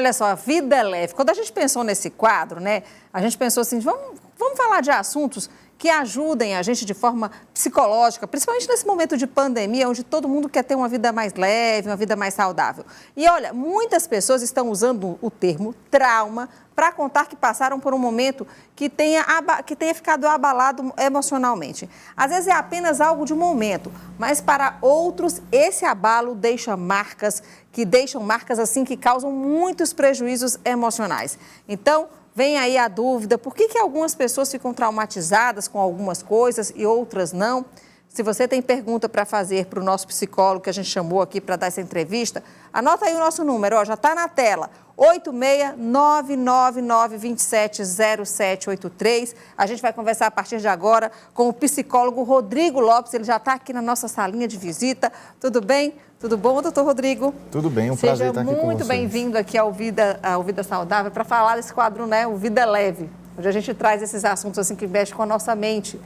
Olha só, a vida é leve. Quando a gente pensou nesse quadro, né, a gente pensou assim, vamos falar de assuntos que ajudem a gente de forma psicológica, principalmente nesse momento de pandemia, onde todo mundo quer ter uma vida mais leve, uma vida mais saudável. E olha, muitas pessoas estão usando o termo trauma para contar que passaram por um momento que tenha ficado abalado emocionalmente. Às vezes é apenas algo de momento, mas para outros esse abalo deixa marcas, assim que causam muitos prejuízos emocionais. Então, vem aí a dúvida, por que algumas pessoas ficam traumatizadas com algumas coisas e outras não? Se você tem pergunta para fazer para o nosso psicólogo que a gente chamou aqui para dar essa entrevista, anota aí o nosso número, já está na tela, 86-999-270783. A gente vai conversar a partir de agora com o psicólogo Rodrigo Lopes, ele já está aqui na nossa salinha de visita. Tudo bem? Tudo bom, doutor Rodrigo? Tudo bem, um prazer estar aqui com vocês. Seja muito bem-vindo aqui ao Vida Saudável para falar desse quadro, né, o Vida Leve, onde a gente traz esses assuntos assim que mexem com a nossa mente.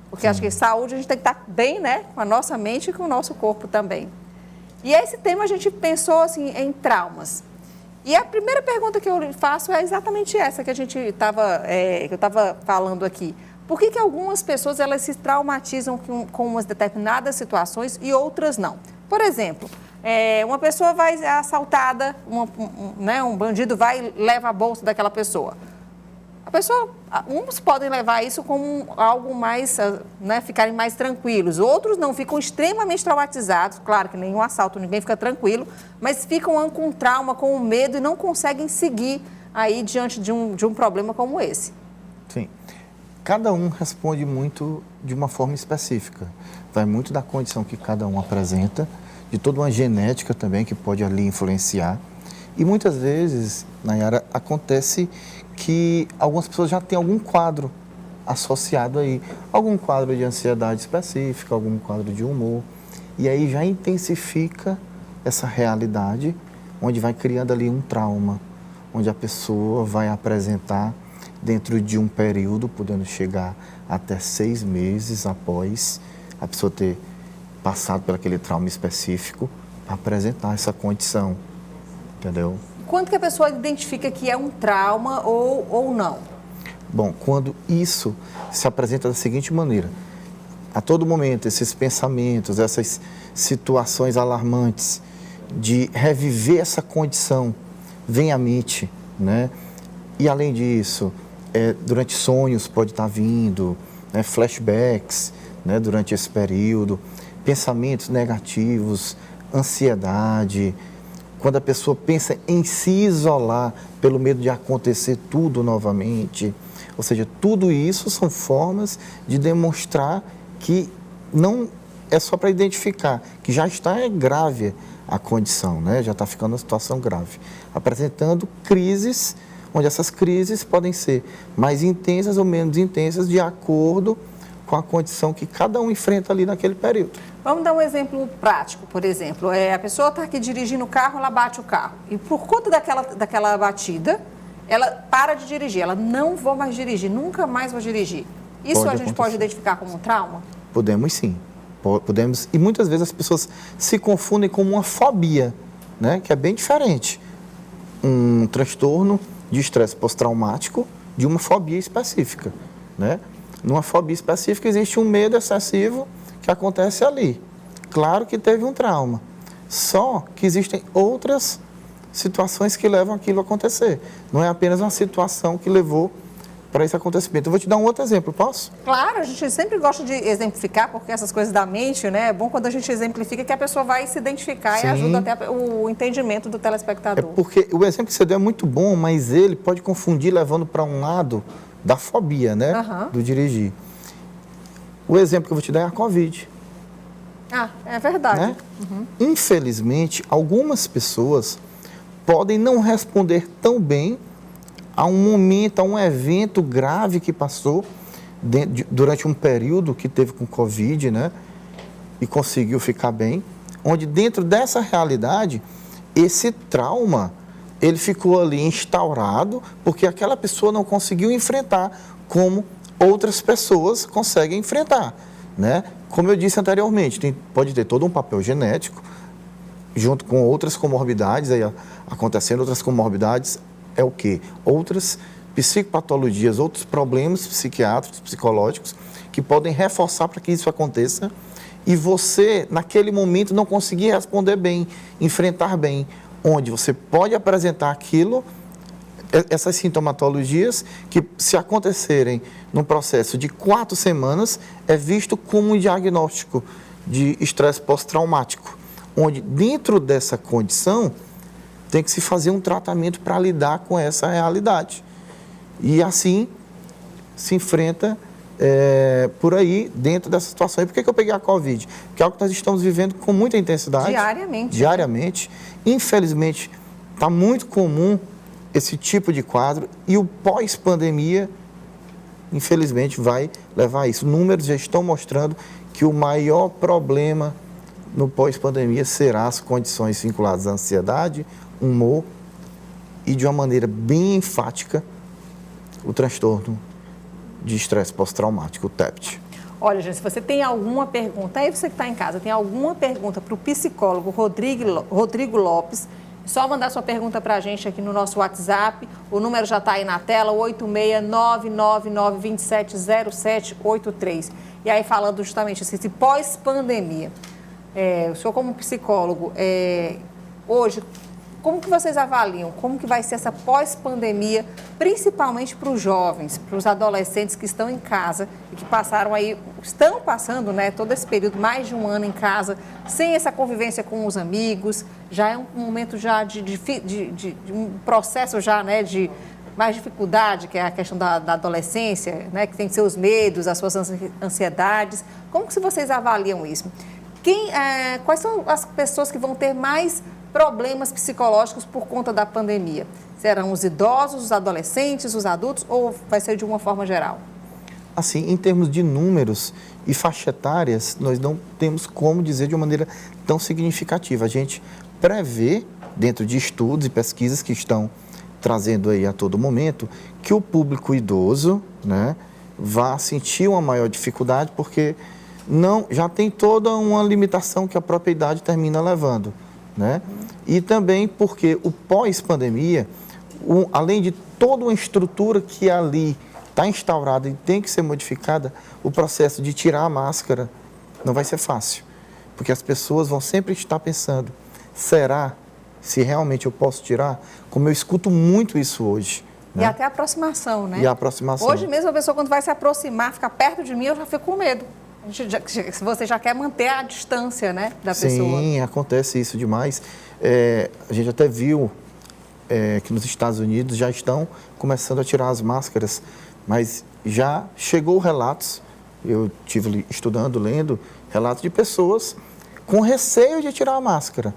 Porque acho que saúde a gente tem que estar bem, né, com a nossa mente e com o nosso corpo também. E esse tema a gente pensou assim em traumas. E a primeira pergunta que eu lhe faço é exatamente essa que eu estava falando aqui. Por que algumas pessoas elas se traumatizam com umas determinadas situações e outras não? Por exemplo, uma pessoa vai ser assaltada, um bandido vai e leva a bolsa daquela pessoa. Uns podem levar isso como algo mais, ficarem mais tranquilos. Outros não, ficam extremamente traumatizados. Claro que nenhum assalto, ninguém fica tranquilo, mas ficam com trauma, com medo e não conseguem seguir aí diante de um problema como esse. Sim. Cada um responde muito de uma forma específica. Vai muito da condição que cada um apresenta, de toda uma genética também que pode ali influenciar. E muitas vezes, Nayara, acontece que algumas pessoas já têm algum quadro associado aí, algum quadro de ansiedade específica, algum quadro de humor, e aí já intensifica essa realidade, onde vai criando ali um trauma, onde a pessoa vai apresentar dentro de um período, podendo chegar até 6 meses após a pessoa ter passado por aquele trauma específico, para apresentar essa condição, entendeu? Quando que a pessoa identifica que é um trauma ou não? Bom, quando isso se apresenta da seguinte maneira, a todo momento esses pensamentos, essas situações alarmantes de reviver essa condição vem à mente, né? E além disso, durante sonhos pode estar vindo, né, flashbacks, né, durante esse período, pensamentos negativos, ansiedade. Quando a pessoa pensa em se isolar pelo medo de acontecer tudo novamente. Ou seja, tudo isso são formas de demonstrar que não é só para identificar, que já está grave a condição, né? Já está ficando uma situação grave. Apresentando crises, onde essas crises podem ser mais intensas ou menos intensas de acordo com a condição que cada um enfrenta ali naquele período. Vamos dar um exemplo prático, por exemplo. A pessoa está aqui dirigindo o carro, ela bate o carro. E por conta daquela batida, ela para de dirigir. Ela não vou mais dirigir, nunca mais vou dirigir. Isso a gente pode identificar como um trauma? Podemos sim. Podemos. E muitas vezes as pessoas se confundem com uma fobia, né? Que é bem diferente. Um transtorno de estresse pós-traumático de uma fobia específica, né? Numa fobia específica existe um medo excessivo que acontece ali. Claro que teve um trauma, só que existem outras situações que levam aquilo a acontecer. Não é apenas uma situação que levou para esse acontecimento. Eu vou te dar um outro exemplo, posso? Claro, a gente sempre gosta de exemplificar, porque essas coisas da mente, né? É bom quando a gente exemplifica que a pessoa vai se identificar. Sim. E ajuda até o entendimento do telespectador. É porque o exemplo que você deu é muito bom, mas ele pode confundir levando para um lado da fobia, né? Do dirigir. O exemplo que eu vou te dar é a Covid. Ah, é verdade. Né? Infelizmente, algumas pessoas podem não responder tão bem a um momento, a um evento grave que passou durante um período que teve com Covid, né? E conseguiu ficar bem, onde dentro dessa realidade, esse trauma, ele ficou ali instaurado, porque aquela pessoa não conseguiu enfrentar como outras pessoas conseguem enfrentar, né? Como eu disse anteriormente, pode ter todo um papel genético, junto com outras comorbidades, aí acontecendo outras comorbidades, é o quê? Outras psicopatologias, outros problemas psiquiátricos, psicológicos, que podem reforçar para que isso aconteça e você, naquele momento, não conseguir responder bem, enfrentar bem, onde você pode apresentar aquilo, essas sintomatologias, que se acontecerem num processo de 4 semanas, é visto como um diagnóstico de estresse pós-traumático, onde dentro dessa condição tem que se fazer um tratamento para lidar com essa realidade. E assim se enfrenta por aí, dentro dessa situação. E por que eu peguei a Covid? Porque é algo que nós estamos vivendo com muita intensidade. Diariamente. Diariamente. Infelizmente, está muito comum esse tipo de quadro e o pós-pandemia, infelizmente, vai levar a isso. Números já estão mostrando que o maior problema no pós-pandemia será as condições vinculadas à ansiedade, humor e, de uma maneira bem enfática, o transtorno de estresse pós-traumático, o TEPT. Olha, gente, se você tem alguma pergunta, aí você que está em casa, tem alguma pergunta para o psicólogo Rodrigo Lopes, é só mandar sua pergunta para a gente aqui no nosso WhatsApp. O número já está aí na tela, 86999270783. E aí, falando justamente assim, pós-pandemia, o senhor como psicólogo, hoje, como que vocês avaliam? Como que vai ser essa pós-pandemia, principalmente para os jovens, para os adolescentes que estão em casa e que estão passando, né, todo esse período, mais de um ano em casa, sem essa convivência com os amigos, já é um momento já de um processo já, né, de mais dificuldade, que é a questão da adolescência, né, que tem seus medos, as suas ansiedades. Como que vocês avaliam isso? Quais são as pessoas que vão ter mais problemas psicológicos por conta da pandemia? Serão os idosos, os adolescentes, os adultos, ou vai ser de uma forma geral? Assim, em termos de números e faixa etárias, nós não temos como dizer de uma maneira tão significativa. A gente prevê, dentro de estudos e pesquisas que estão trazendo aí a todo momento, que o público idoso, né, vá sentir uma maior dificuldade, porque já tem toda uma limitação que a própria idade termina levando. Né? E também porque o pós-pandemia, além de toda uma estrutura que ali está instaurada e tem que ser modificada, o processo de tirar a máscara não vai ser fácil, porque as pessoas vão sempre estar pensando, será se realmente eu posso tirar? Como eu escuto muito isso hoje. Né? E até a aproximação, né? E a aproximação. Hoje mesmo a pessoa, quando vai se aproximar, ficar perto de mim, eu já fico com medo. Você já quer manter a distância, né, da pessoa. Sim, acontece isso demais. A gente até viu que nos Estados Unidos já estão começando a tirar as máscaras, mas já chegou relatos, eu estive estudando, lendo, relatos de pessoas com receio de tirar a máscara,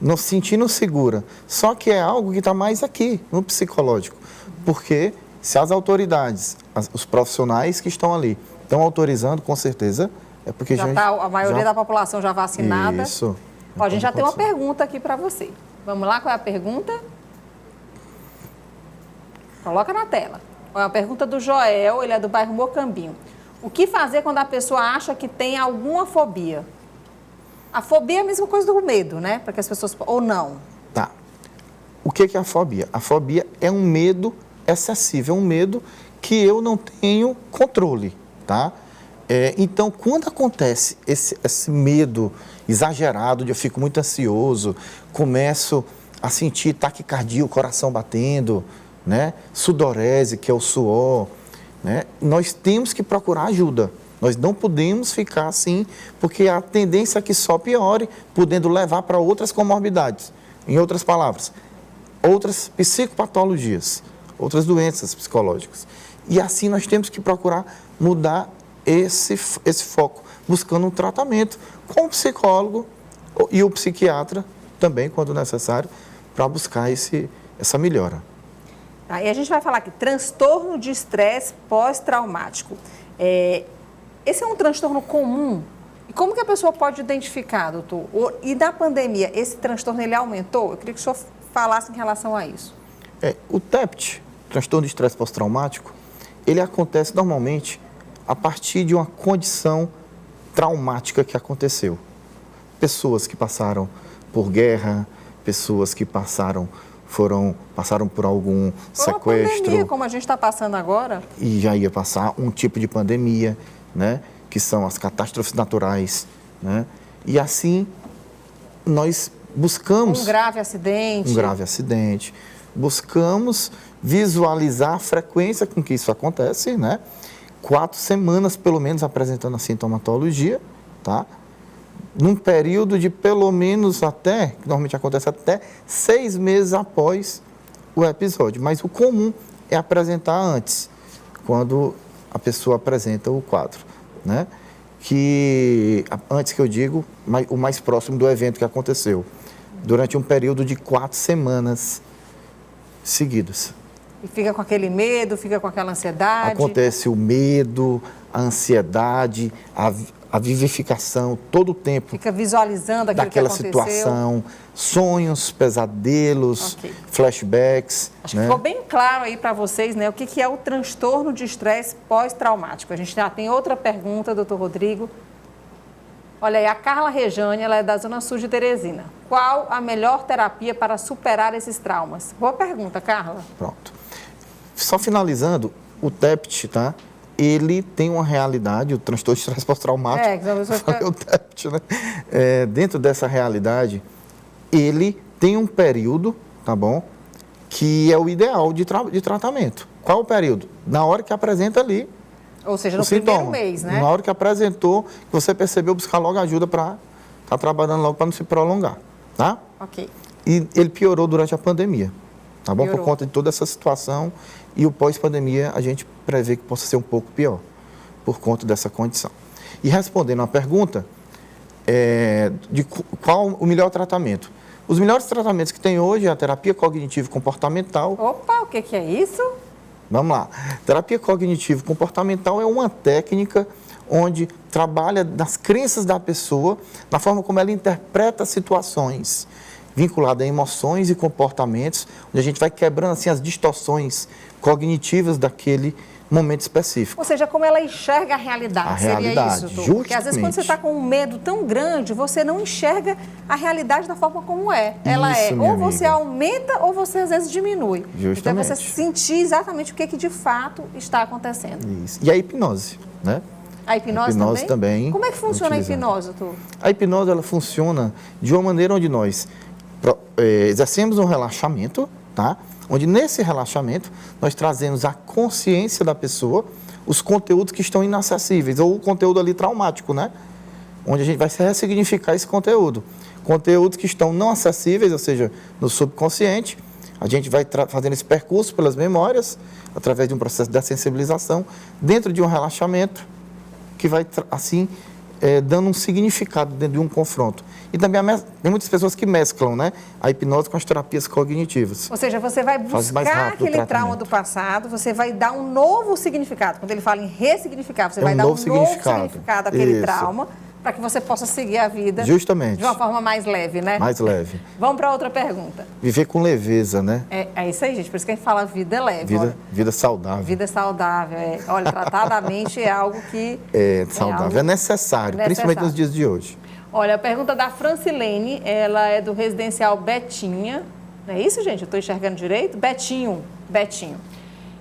não se sentindo segura. Só que é algo que está mais aqui, no psicológico, porque se as autoridades, os profissionais que estão ali, estão autorizando, com certeza, é porque já está a maioria da população já vacinada. Isso. Ó, a gente já tem uma pergunta aqui para você. Vamos lá, qual é a pergunta? Coloca na tela. É uma pergunta do Joel, ele é do bairro Mocambinho. O que fazer quando a pessoa acha que tem alguma fobia? A fobia é a mesma coisa do medo, né? Para que as pessoas... Ou não? Tá. O que é a fobia? A fobia é um medo excessivo, é um medo que eu não tenho controle. Tá? Então, quando acontece esse medo exagerado, de eu fico muito ansioso, começo a sentir taquicardia, o coração batendo, né? Sudorese, que é o suor, né? Nós temos que procurar ajuda. Nós não podemos ficar assim, porque a tendência é que só piore, podendo levar para outras comorbidades. Em outras palavras, outras psicopatologias, outras doenças psicológicas. E assim nós temos que procurar mudar esse foco, buscando um tratamento com o psicólogo e o psiquiatra também, quando necessário, para buscar essa melhora. E a gente vai falar aqui, transtorno de estresse pós-traumático. Esse é um transtorno comum? E como que a pessoa pode identificar, doutor? E na pandemia, esse transtorno ele aumentou? Eu queria que o senhor falasse em relação a isso. O TEPT, transtorno de estresse pós-traumático, ele acontece normalmente a partir de uma condição traumática que aconteceu. Pessoas que passaram por guerra, pessoas que passaram por algum sequestro. Uma pandemia, como a gente está passando agora. E já ia passar um tipo de pandemia, né? Que são as catástrofes naturais, né? E assim, nós buscamos... Um grave acidente. Um grave acidente. Buscamos visualizar a frequência com que isso acontece, né? 4 semanas, pelo menos, apresentando a sintomatologia, tá? Num período de pelo menos até, que normalmente acontece até 6 meses após o episódio. Mas o comum é apresentar antes, quando a pessoa apresenta o quadro, né? Que, antes que eu digo, o mais próximo do evento que aconteceu, durante um período de 4 semanas seguidas. E fica com aquele medo, fica com aquela ansiedade. Acontece o medo, a ansiedade, a vivificação todo o tempo. Fica visualizando aquilo daquela que aconteceu. situação, sonhos, pesadelos, flashbacks. Acho que ficou bem claro aí para vocês, né, o que é o transtorno de estresse pós-traumático. A gente já tem outra pergunta, doutor Rodrigo. Olha aí, a Carla Rejane, ela é da Zona Sul de Teresina. Qual a melhor terapia para superar esses traumas? Boa pergunta, Carla. Pronto. Só finalizando, o TEPT, tá? Ele tem uma realidade, o transtorno de estresse pós-traumático. O TEPT, né? Dentro dessa realidade, ele tem um período, tá bom? Que é o ideal de tratamento. Qual o período? Na hora que apresenta ali. Ou seja, no primeiro mês, né? Na hora que apresentou, você percebeu, buscar logo ajuda para estar trabalhando logo para não se prolongar, tá? Ok. E ele piorou durante a pandemia, tá bom? Piorou. Por conta de toda essa situação, e o pós-pandemia a gente prevê que possa ser um pouco pior, por conta dessa condição. E respondendo à pergunta, de qual o melhor tratamento? Os melhores tratamentos que tem hoje é a terapia cognitivo-comportamental. Opa, o que é isso? Vamos lá. Terapia cognitivo-comportamental é uma técnica onde trabalha nas crenças da pessoa, na forma como ela interpreta situações vinculadas a emoções e comportamentos, onde a gente vai quebrando assim as distorções cognitivas daquele momento específico. Ou seja, como ela enxerga a realidade. A realidade, seria isso, Porque às vezes quando você está com um medo tão grande, você não enxerga a realidade da forma como é. Ela isso, ou você aumenta ou você às vezes diminui. Justamente. Então é você sentir exatamente o que de fato está acontecendo. Isso. E a hipnose, né? A hipnose também? Como é que funciona a hipnose, doutor? A hipnose, ela funciona de uma maneira onde nós exercemos um relaxamento, tá? Onde nesse relaxamento nós trazemos a consciência da pessoa, os conteúdos que estão inacessíveis, ou o conteúdo ali traumático, né? Onde a gente vai ressignificar esse conteúdo. Conteúdos que estão não acessíveis, ou seja, no subconsciente, a gente vai fazendo esse percurso pelas memórias, através de um processo de sensibilização, dentro de um relaxamento, que vai, assim, dando um significado dentro de um confronto. E também tem muitas pessoas que mesclam, né, a hipnose com as terapias cognitivas. Ou seja, você vai buscar aquele trauma do passado, você vai dar um novo significado. Quando ele fala em ressignificar, você vai dar um novo significado àquele trauma, para que você possa seguir a vida justamente de uma forma mais leve, né? Mais leve. Vamos para outra pergunta. Viver com leveza, né? É isso aí, gente. Por isso que a gente fala vida leve. Vida saudável. Vida saudável. Olha, tratar da mente é algo que... É saudável, é necessário, principalmente nos dias de hoje. Olha, a pergunta da Francilene, ela é do residencial Betinha. Não é isso, gente? Eu estou enxergando direito? Betinho.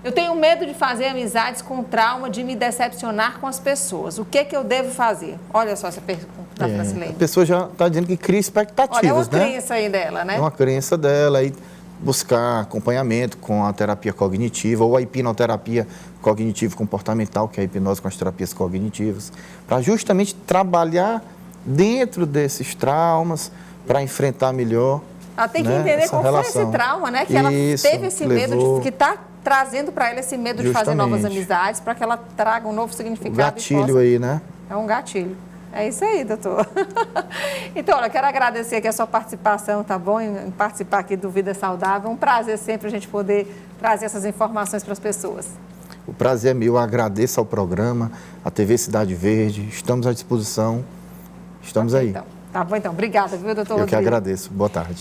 Eu tenho medo de fazer amizades com trauma, de me decepcionar com as pessoas. O que eu devo fazer? Olha só essa pergunta da Francilene. A pessoa já está dizendo que cria expectativas, né? Olha, é uma crença aí dela, né? É uma crença dela, e buscar acompanhamento com a terapia cognitiva ou a hipnoterapia cognitivo-comportamental, que é a hipnose com as terapias cognitivas, para justamente trabalhar dentro desses traumas, para enfrentar melhor. Ela tem que entender qual foi esse trauma, né? Que ela teve esse medo, que está trazendo para ela esse medo de fazer novas amizades, para que ela traga um novo significado. O gatilho aí, né? É um gatilho. É isso aí, doutor. Então, olha, quero agradecer aqui a sua participação, tá bom? Em participar aqui do Vida Saudável. É um prazer sempre a gente poder trazer essas informações para as pessoas. O prazer é meu, eu agradeço ao programa, à TV Cidade Verde, estamos à disposição, estamos aí. Então. Tá bom, então. Obrigada, viu, doutor Rodrigo? Eu que agradeço. Boa tarde.